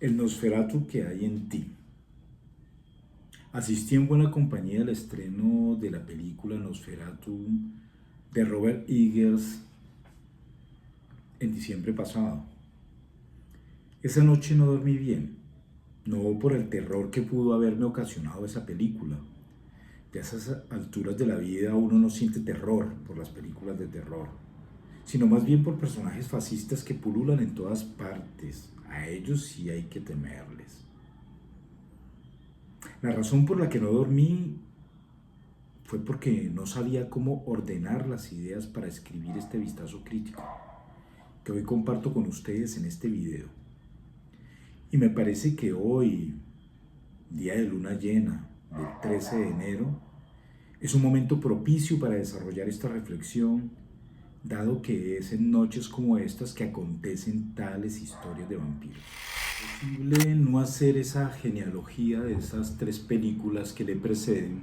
El Nosferatu que hay en ti. Asistí en buena compañía al estreno de la película Nosferatu de Robert Eggers en diciembre pasado. Esa noche no dormí bien, no por el terror que pudo haberme ocasionado esa película. De esas alturas de la vida uno no siente terror por las películas de terror, sino más bien por personajes fascistas que pululan en todas partes. A ellos sí hay que temerles. La razón por la que no dormí fue porque no sabía cómo ordenar las ideas para escribir este vistazo crítico que hoy comparto con ustedes en este video. Y me parece que hoy, día de luna llena, del 13 de enero, es un momento propicio para desarrollar esta reflexión, dado que es en noches como estas que acontecen tales historias de vampiros. Es posible no hacer esa genealogía de esas tres películas que le preceden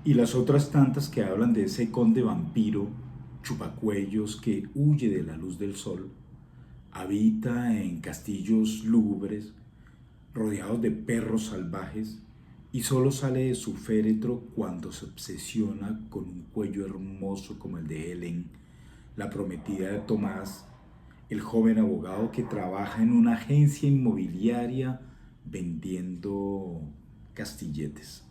y las otras tantas que hablan de ese conde vampiro, chupacuellos que huye de la luz del sol, habita en castillos lúgubres, rodeados de perros salvajes, y solo sale de su féretro cuando se obsesiona con un cuello hermoso como el de Helen, la prometida de Tomás, el joven abogado que trabaja en una agencia inmobiliaria vendiendo castilletes.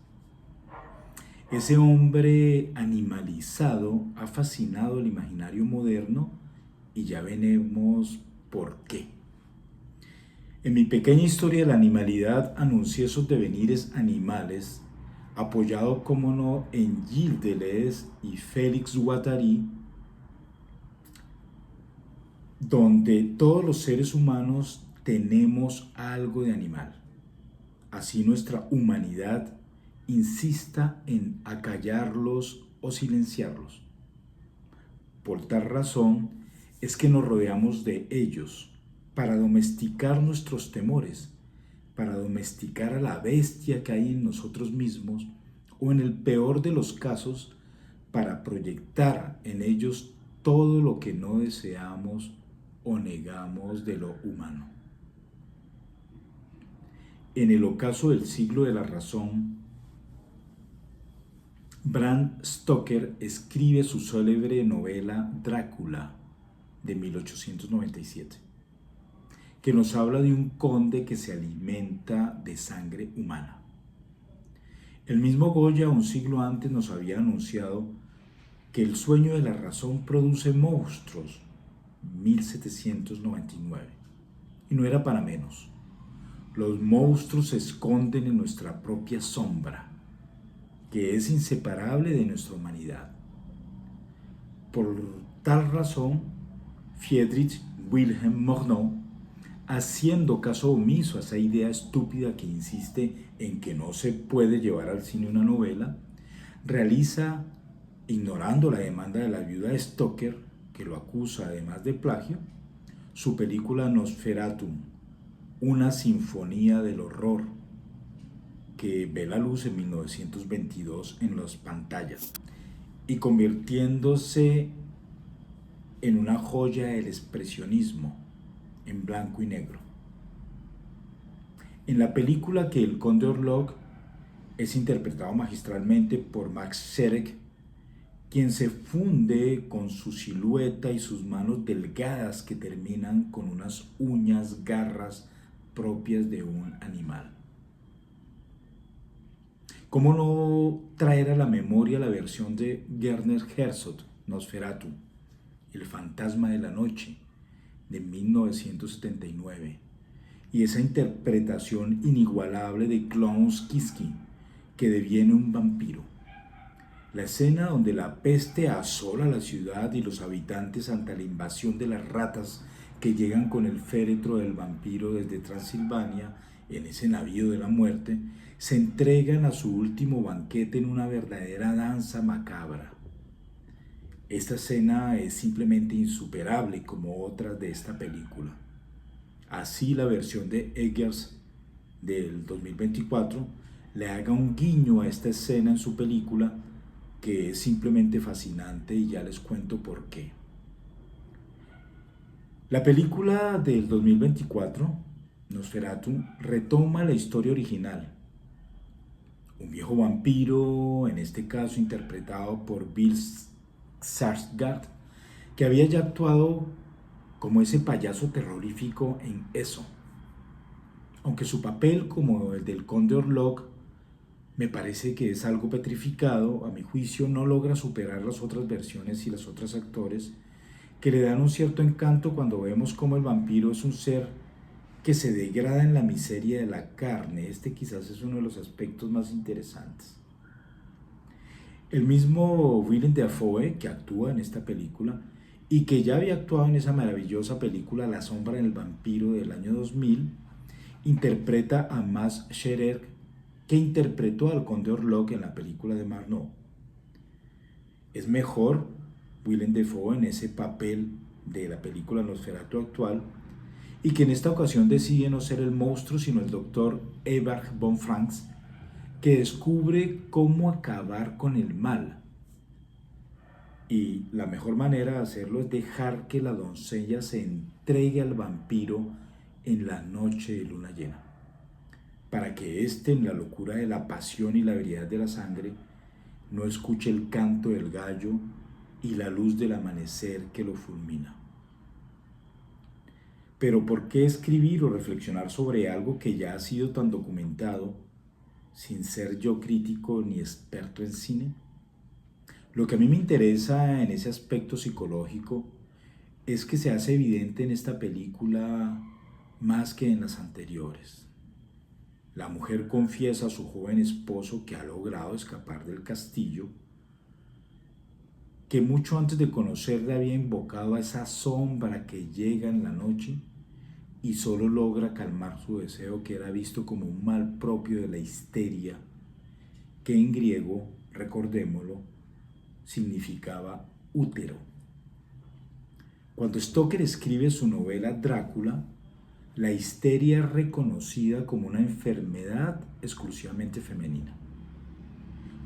Ese hombre animalizado ha fascinado el imaginario moderno y ya veremos por qué. En mi pequeña historia de la animalidad anuncié esos devenires animales, apoyado como no en Gilles Deleuze y Félix Guattari, donde todos los seres humanos tenemos algo de animal. Así nuestra humanidad insista en acallarlos o silenciarlos. Por tal razón es que nos rodeamos de ellos para domesticar nuestros temores, para domesticar a la bestia que hay en nosotros mismos o en el peor de los casos, para proyectar en ellos todo lo que no deseamos o negamos de lo humano. En el ocaso del siglo de la razón, Bram Stoker escribe su célebre novela Drácula de 1897, que nos habla de un conde que se alimenta de sangre humana. El mismo Goya, un siglo antes, nos había anunciado que el sueño de la razón produce monstruos, 1799, y no era para menos. Los monstruos se esconden en nuestra propia sombra, que es inseparable de nuestra humanidad. Por tal razón, Friedrich Wilhelm Murnau, haciendo caso omiso a esa idea estúpida que insiste en que no se puede llevar al cine una novela, realiza, ignorando la demanda de la viuda de Stoker, que lo acusa además de plagio, su película Nosferatu, una sinfonía del horror, que ve la luz en 1922 en las pantallas y convirtiéndose en una joya del expresionismo en blanco y negro. En la película que el Conde Orlok es interpretado magistralmente por Max Schreck, quien se funde con su silueta y sus manos delgadas que terminan con unas uñas, garras propias de un animal. ¿Cómo no traer a la memoria la versión de Werner Herzog, Nosferatu, El fantasma de la noche, de 1979, y esa interpretación inigualable de Klaus Kinski, que deviene un vampiro? La escena donde la peste asola la ciudad y los habitantes ante la invasión de las ratas que llegan con el féretro del vampiro desde Transilvania en ese navío de la muerte, se entregan a su último banquete en una verdadera danza macabra. Esta escena es simplemente insuperable como otras de esta película. Así la versión de Eggers del 2024 le haga un guiño a esta escena en su película, que es simplemente fascinante, y ya les cuento por qué. La película del 2024 Nosferatu retoma la historia original. Un viejo vampiro, en este caso interpretado por Bill Skarsgård, que había ya actuado como ese payaso terrorífico en Eso. Aunque su papel como el del Conde Orlok me parece que es algo petrificado, a mi juicio no logra superar las otras versiones y los otros actores que le dan un cierto encanto cuando vemos cómo el vampiro es un ser que se degrada en la miseria de la carne. Este quizás es uno de los aspectos más interesantes. El mismo Willem Dafoe, que actúa en esta película y que ya había actuado en esa maravillosa película La sombra del vampiro del año 2000, interpreta a Max Scherer, que interpretó al Conde Orlok en la película de Marnot. Es mejor Willem Dafoe en ese papel de la película Nosferatu actual, y que en esta ocasión decide no ser el monstruo sino el doctor Eberhard von Franz, que descubre cómo acabar con el mal. Y la mejor manera de hacerlo es dejar que la doncella se entregue al vampiro en la noche de luna llena, para que éste, en la locura de la pasión y la veridad de la sangre, no escuche el canto del gallo y la luz del amanecer que lo fulmina. Pero ¿por qué escribir o reflexionar sobre algo que ya ha sido tan documentado sin ser yo crítico ni experto en cine? Lo que a mí me interesa en ese aspecto psicológico es que se hace evidente en esta película más que en las anteriores. La mujer confiesa a su joven esposo que ha logrado escapar del castillo, que mucho antes de conocerle había invocado a esa sombra que llega en la noche y solo logra calmar su deseo, que era visto como un mal propio de la histeria, que en griego, recordémoslo, significaba útero. Cuando Stoker escribe su novela Drácula, la histeria es reconocida como una enfermedad exclusivamente femenina.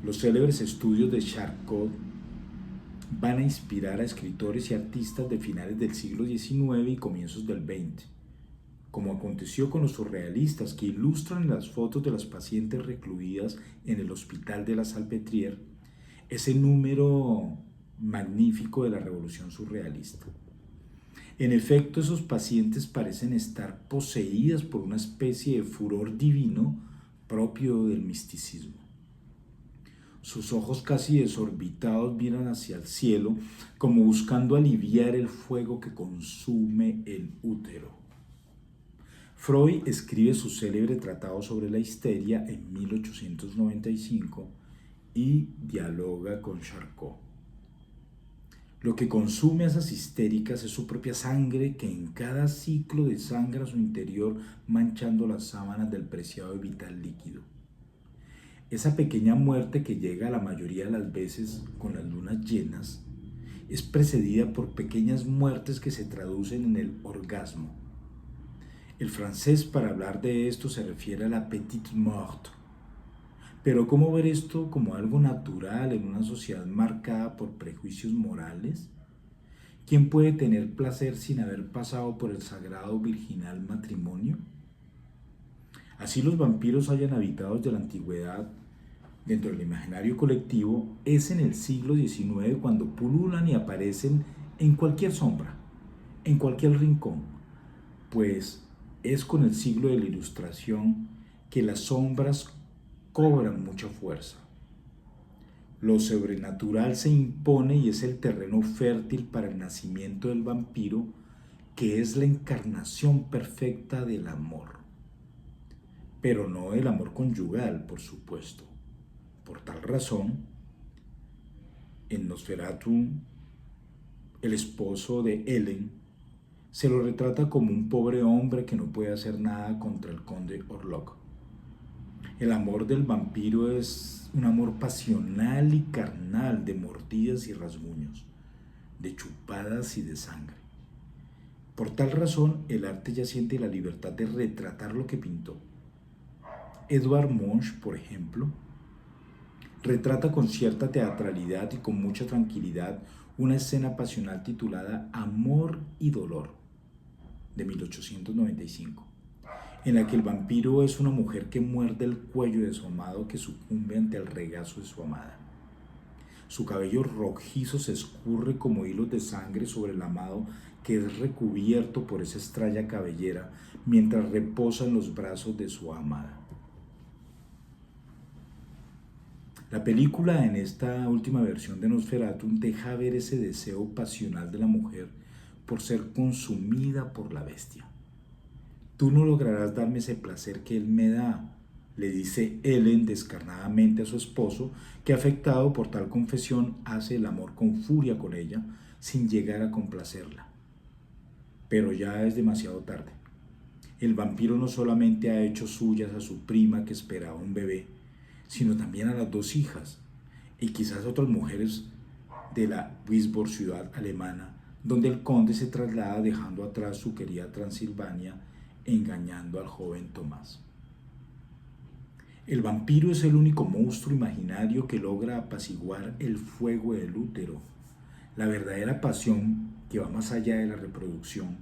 Los célebres estudios de Charcot van a inspirar a escritores y artistas de finales del siglo XIX y comienzos del XX, como aconteció con los surrealistas, que ilustran en las fotos de las pacientes recluidas en el Hospital de la Salpêtrière ese número magnífico de la revolución surrealista. En efecto, esos pacientes parecen estar poseídas por una especie de furor divino propio del misticismo. Sus ojos casi desorbitados miran hacia el cielo, como buscando aliviar el fuego que consume el útero. Freud escribe su célebre tratado sobre la histeria en 1895 y dialoga con Charcot. Lo que consume a esas histéricas es su propia sangre, que en cada ciclo desangra su interior, manchando las sábanas del preciado y vital líquido. Esa pequeña muerte, que llega la mayoría de las veces con las lunas llenas, es precedida por pequeñas muertes que se traducen en el orgasmo. El francés, para hablar de esto, se refiere a la petite mort. Pero ¿cómo ver esto como algo natural en una sociedad marcada por prejuicios morales? ¿Quién puede tener placer sin haber pasado por el sagrado virginal matrimonio? Así los vampiros hayan habitado desde la antigüedad dentro del imaginario colectivo, es en el siglo XIX cuando pululan y aparecen en cualquier sombra, en cualquier rincón, pues es con el siglo de la Ilustración que las sombras cobran mucha fuerza. Lo sobrenatural se impone y es el terreno fértil para el nacimiento del vampiro, que es la encarnación perfecta del amor. Pero no del amor conyugal, por supuesto. Por tal razón, en Nosferatu, el esposo de Ellen se lo retrata como un pobre hombre que no puede hacer nada contra el conde Orlok. El amor del vampiro es un amor pasional y carnal, de mordidas y rasguños, de chupadas y de sangre. Por tal razón, el arte ya siente la libertad de retratar lo que pintó. Edvard Munch, por ejemplo, retrata con cierta teatralidad y con mucha tranquilidad una escena pasional titulada Amor y Dolor, de 1895. en la que el vampiro es una mujer que muerde el cuello de su amado que sucumbe ante el regazo de su amada. Su cabello rojizo se escurre como hilos de sangre sobre el amado que es recubierto por esa extraña cabellera mientras reposa en los brazos de su amada. La película, en esta última versión de Nosferatu, deja ver ese deseo pasional de la mujer por ser consumida por la bestia. Tú no lograrás darme ese placer que él me da, le dice Ellen descarnadamente a su esposo, que afectado por tal confesión hace el amor con furia con ella, sin llegar a complacerla. Pero ya es demasiado tarde. El vampiro no solamente ha hecho suyas a su prima que esperaba un bebé, sino también a las dos hijas, y quizás a otras mujeres de la Wisborg, ciudad alemana, donde el conde se traslada dejando atrás su querida Transilvania, engañando al joven Tomás. El vampiro es el único monstruo imaginario que logra apaciguar el fuego del útero, la verdadera pasión que va más allá de la reproducción,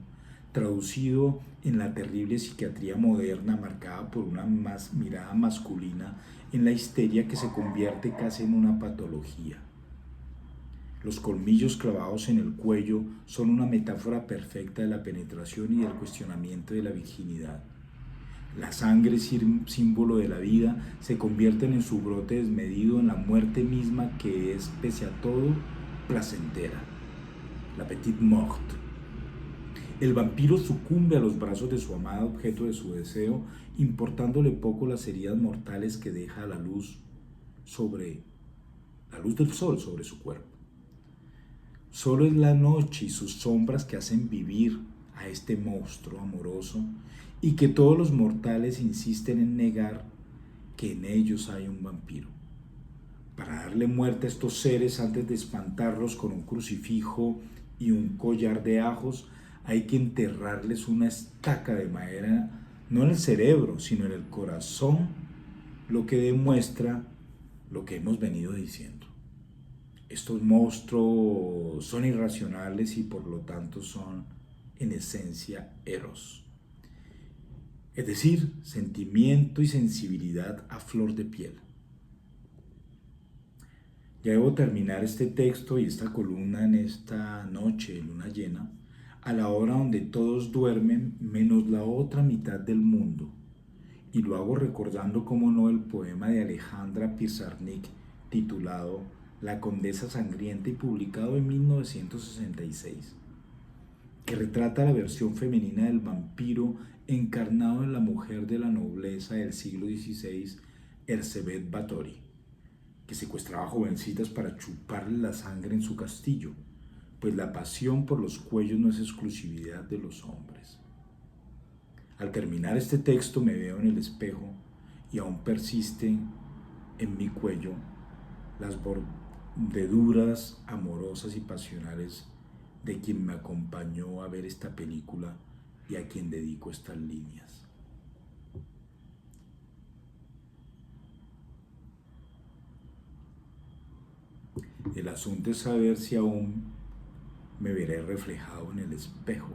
traducido en la terrible psiquiatría moderna marcada por una mirada masculina en la histeria que se convierte casi en una patología. Los colmillos clavados en el cuello son una metáfora perfecta de la penetración y del cuestionamiento de la virginidad. La sangre, símbolo de la vida, se convierte en su brote desmedido en la muerte misma que es, pese a todo, placentera. La petite mort. El vampiro sucumbe a los brazos de su amada, objeto de su deseo, importándole poco las heridas mortales que deja la luz del sol sobre su cuerpo. Solo es la noche y sus sombras que hacen vivir a este monstruo amoroso y que todos los mortales insisten en negar que en ellos hay un vampiro. Para darle muerte a estos seres antes de espantarlos con un crucifijo y un collar de ajos, hay que enterrarles una estaca de madera, no en el cerebro, sino en el corazón, lo que demuestra lo que hemos venido diciendo. Estos monstruos son irracionales y por lo tanto son en esencia eros. Es decir, sentimiento y sensibilidad a flor de piel. Ya debo terminar este texto y esta columna en esta noche de luna llena, a la hora donde todos duermen menos la otra mitad del mundo. Y lo hago recordando, como no, el poema de Alejandra Pizarnik titulado La Condesa Sangrienta y publicado en 1966, que retrata la versión femenina del vampiro encarnado en la mujer de la nobleza del siglo XVI, Erzsébet Báthory, que secuestraba jovencitas para chuparle la sangre en su castillo, pues la pasión por los cuellos no es exclusividad de los hombres. Al terminar este texto me veo en el espejo y aún persisten en mi cuello las bordaduras amorosas y pasionales de quien me acompañó a ver esta película y a quien dedico estas líneas. El asunto es saber si aún me veré reflejado en el espejo